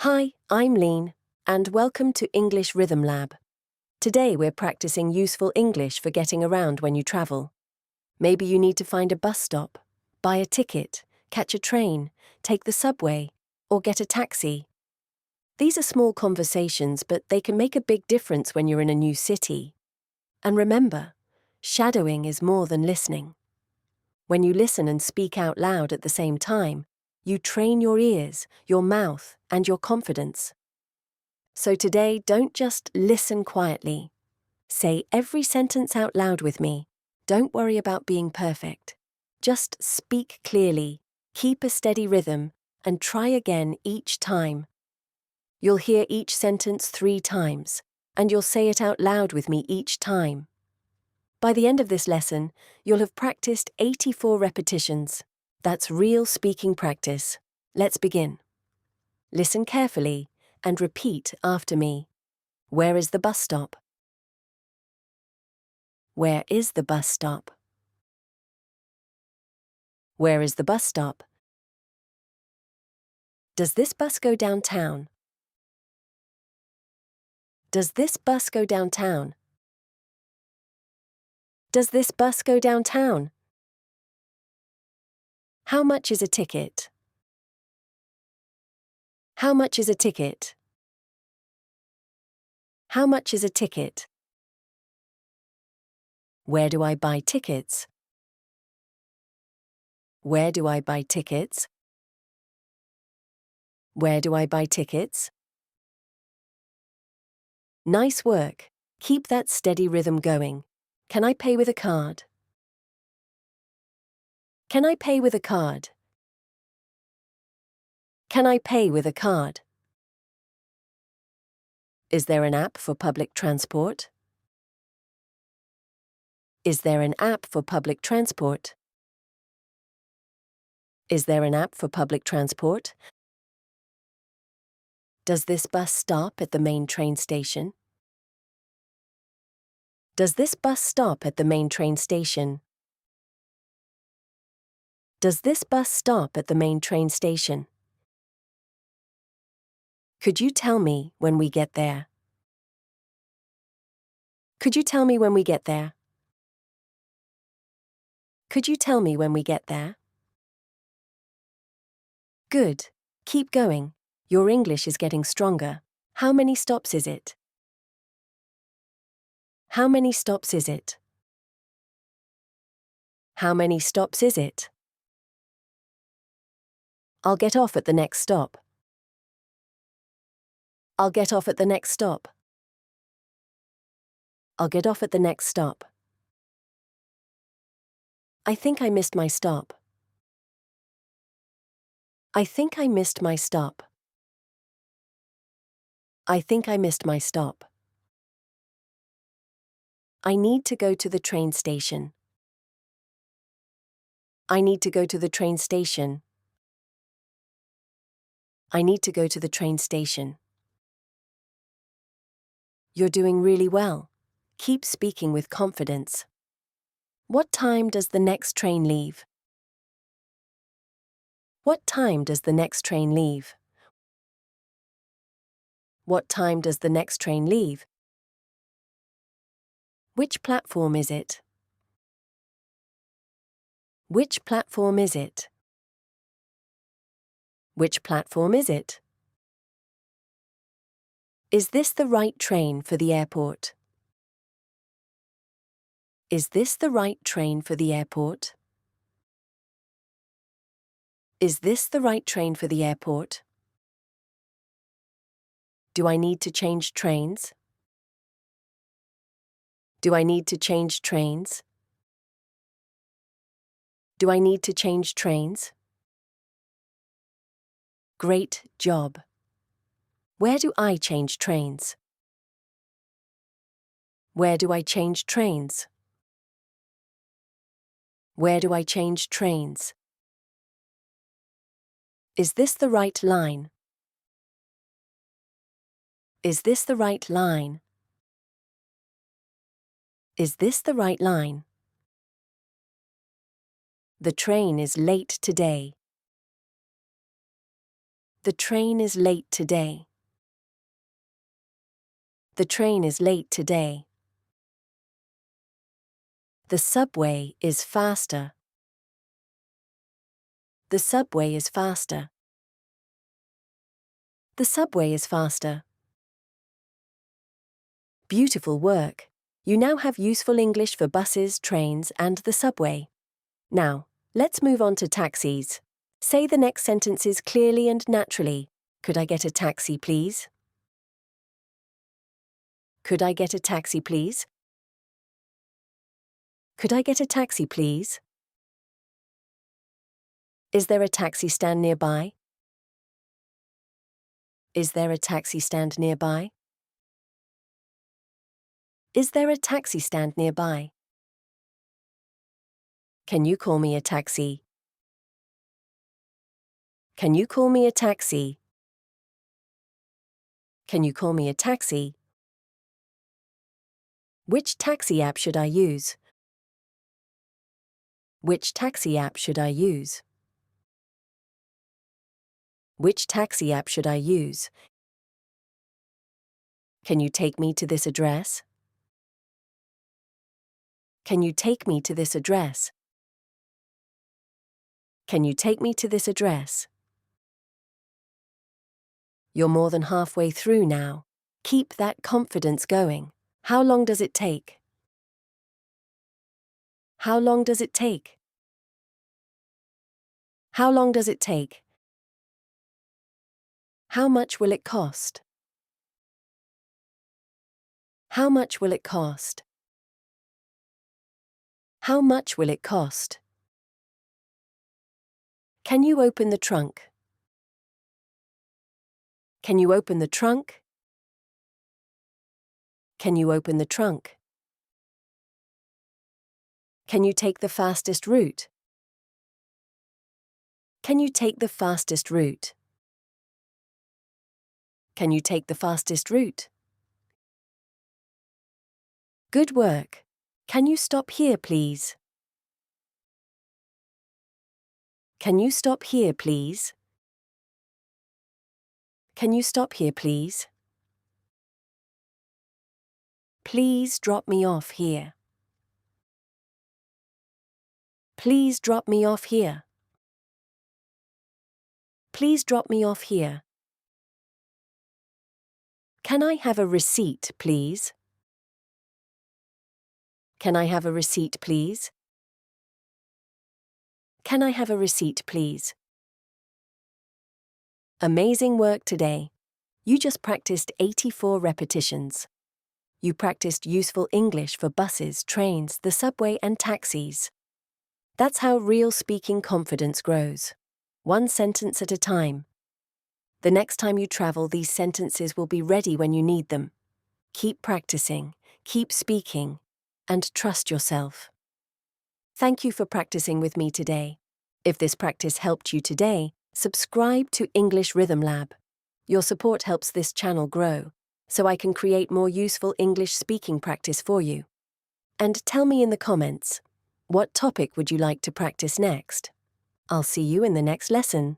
Hi, I'm Lean, and welcome to English Rhythm Lab. Today we're practicing useful English for getting around when you travel. Maybe you need to find a bus stop, buy a ticket, catch a train, take the subway, or get a taxi. These are small conversations, but they can make a big difference when you're in a new city. And remember, shadowing is more than listening. When you listen and speak out loud at the same time, you train your ears, your mouth, and your confidence. So today, don't just listen quietly. Say every sentence out loud with me. Don't worry about being perfect. Just speak clearly, keep a steady rhythm, and try again each time. You'll hear each sentence 3 times, and you'll say it out loud with me each time. By the end of this lesson, you'll have practiced 84 repetitions. That's real speaking practice. Let's begin. Listen carefully and repeat after me. Where is the bus stop? Where is the bus stop? Where is the bus stop? Does this bus go downtown? Does this bus go downtown? Does this bus go downtown? How much is a ticket? How much is a ticket? How much is a ticket? Where do I buy tickets? Where do I buy tickets? Where do I buy tickets? Nice work. Keep that steady rhythm going. Can I pay with a card? Can I pay with a card? Can I pay with a card? Is there an app for public transport? Is there an app for public transport? Is there an app for public transport? Does this bus stop at the main train station? Does this bus stop at the main train station? Does this bus stop at the main train station? Could you tell me when we get there? Could you tell me when we get there? Could you tell me when we get there? Good. Keep going. Your English is getting stronger. How many stops is it? How many stops is it? How many stops is it? I'll get off at the next stop. I'll get off at the next stop. I'll get off at the next stop. I think I missed my stop. I think I missed my stop. I think I missed my stop. I need to go to the train station. I need to go to the train station. I need to go to the train station. You're doing really well. Keep speaking with confidence. What time does the next train leave? What time does the next train leave? What time does the next train leave? Which platform is it? Which platform is it? Which platform is it? Is this the right train for the airport? Is this the right train for the airport? Is this the right train for the airport? Do I need to change trains? Do I need to change trains? Do I need to change trains? Great job. Where do I change trains? Where do I change trains? Where do I change trains? Is this the right line? Is this the right line? Is this the right line? The train is late today. The train is late today. The train is late today. The subway is faster. The subway is faster. The subway is faster. Beautiful work. You now have useful English for buses, trains, and the subway. Now, let's move on to taxis. Say the next sentences clearly and naturally. Could I get a taxi, please? Could I get a taxi, please? Could I get a taxi, please? Is there a taxi stand nearby? Is there a taxi stand nearby? Is there a taxi stand nearby? Can you call me a taxi? Can you call me a taxi? Can you call me a taxi? Which taxi app should I use? Which taxi app should I use? Which taxi app should I use? Can you take me to this address? Can you take me to this address? Can you take me to this address? You're more than halfway through now. Keep that confidence going. How long does it take? How long does it take? How long does it take? How much will it cost? How much will it cost? How much will it cost? Can you open the trunk? Can you open the trunk? Can you open the trunk? Can you take the fastest route? Can you take the fastest route? Can you take the fastest route? Good work. Can you stop here, please? Can you stop here, please? Can you stop here, please? Please drop me off here. Please drop me off here. Please drop me off here. Can I have a receipt, please? Can I have a receipt, please? Can I have a receipt, please? Amazing work today. You just practiced 84 repetitions. You practiced useful English for buses, trains, the subway, and taxis. That's how real speaking confidence grows. One sentence at a time. The next time you travel, these sentences will be ready when you need them. Keep practicing, keep speaking, and trust yourself. Thank you for practicing with me today. If this practice helped you today, subscribe to English Rhythm Lab. Your support helps this channel grow, so I can create more useful English speaking practice for you. And tell me in the comments, what topic would you like to practice next? I'll see you in the next lesson.